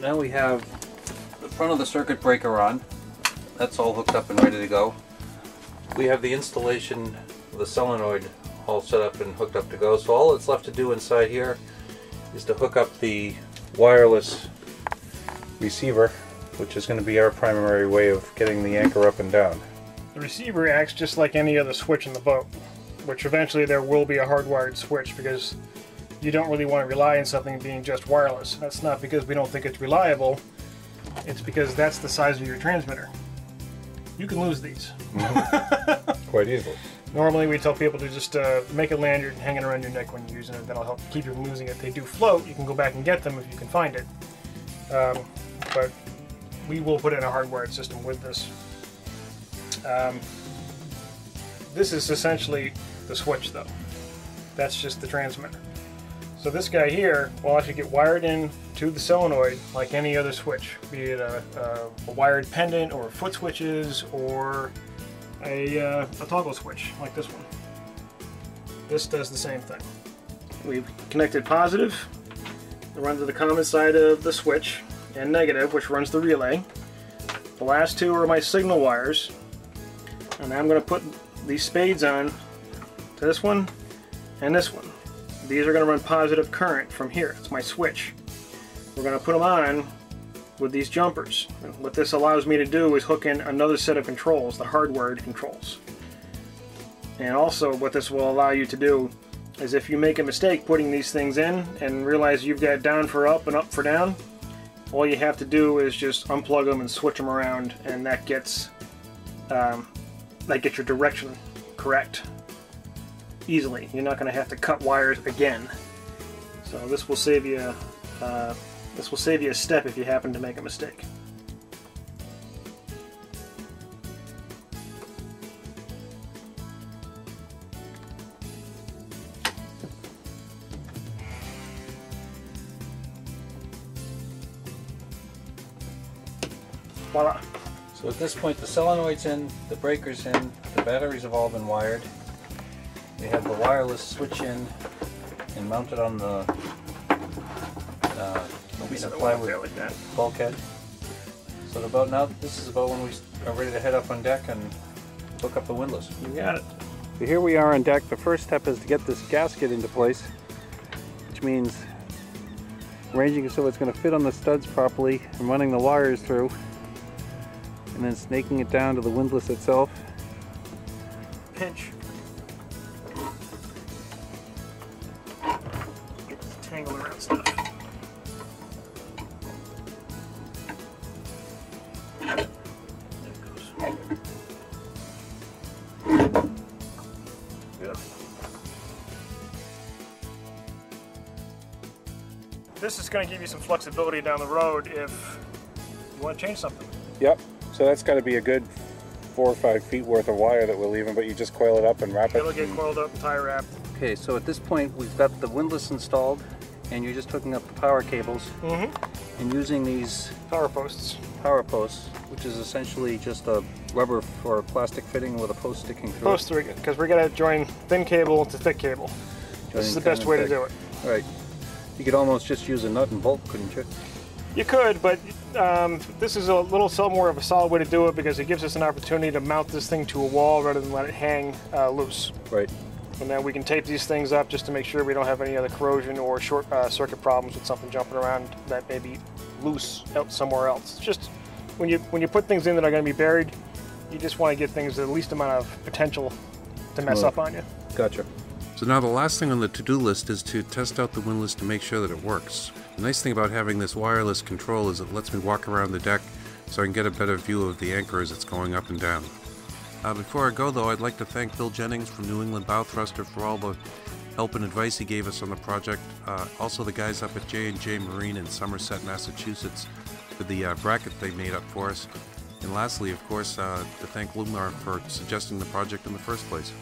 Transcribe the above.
now we have the front of the circuit breaker on. That's all hooked up and ready to go. We have the installation of the solenoid all set up and hooked up to go. So all that's left to do inside here is to hook up the wireless receiver, which is going to be our primary way of getting the anchor up and down. The receiver acts just like any other switch in the boat, which eventually there will be a hardwired switch, because you don't really want to rely on something being just wireless. That's not because we don't think it's reliable, it's because that's the size of your transmitter. You can lose these. Quite easily. Normally we tell people to just make a lanyard and hang it around your neck when you're using it. That'll help keep you from losing it. They do float. You can go back and get them if you can find it. But we will put in a hardwired system with this. This is essentially the switch though. That's just the transmitter. So this guy here will actually get wired in to the solenoid like any other switch, be it a wired pendant or foot switches or a toggle switch like this one. This does the same thing. We've connected positive that runs to the common side of the switch, and negative, which runs the relay. The last two are my signal wires, and now I'm going to put these spades on to this one and this one. These are going to run positive current from here. It's my switch. We're going to put them on with these jumpers. And what this allows me to do is hook in another set of controls, the hardwired controls. And also what this will allow you to do is, if you make a mistake putting these things in and realize you've got down for up and up for down, all you have to do is just unplug them and switch them around, and that gets your direction correct easily. You're not going to have to cut wires again. So this will save you a step if you happen to make a mistake. Voila. So at this point the solenoid's in, the breaker's in, the batteries have all been wired. We have the wireless switch in and mounted on the piece of plywood like that bulkhead. So about now, this is about when we are ready to head up on deck and hook up the windlass. You got it. So here we are on deck. The first step is to get this gasket into place, which means arranging it so it's going to fit on the studs properly and running the wires through, and then snaking it down to the windlass itself. Pinch. Get this tangled around stuff. There it goes. Good. This is going to give you some flexibility down the road if you want to change something. Yep. So that's got to be a good 4 or 5 feet worth of wire that we're leaving, but you just coil it up and wrap it. It'll get coiled up and tie wrapped. Okay, so at this point we've got the windlass installed, and you're just hooking up the power cables and using these power posts, which is essentially just a rubber or plastic fitting with a post sticking through. Post through it, because we're going to join thin cable to thick cable. This is the best way to do it. Right. You could almost just use a nut and bolt, couldn't you? You could, but this is a little more of a solid way to do it, because it gives us an opportunity to mount this thing to a wall rather than let it hang loose. Right. And then we can tape these things up just to make sure we don't have any other corrosion or short circuit problems with something jumping around that may be loose out somewhere else. It's just when you put things in that are going to be buried, you just want to get things with the least amount of potential to mess up on you. Gotcha. So now the last thing on the to-do list is to test out the windlass to make sure that it works. The nice thing about having this wireless control is it lets me walk around the deck so I can get a better view of the anchor as it's going up and down. Before I go though, I'd like to thank Bill Jennings from New England Bow Thruster for all the help and advice he gave us on the project. Also the guys up at J&J Marine in Somerset, Massachusetts for the bracket they made up for us. And lastly, of course, to thank Lumar for suggesting the project in the first place.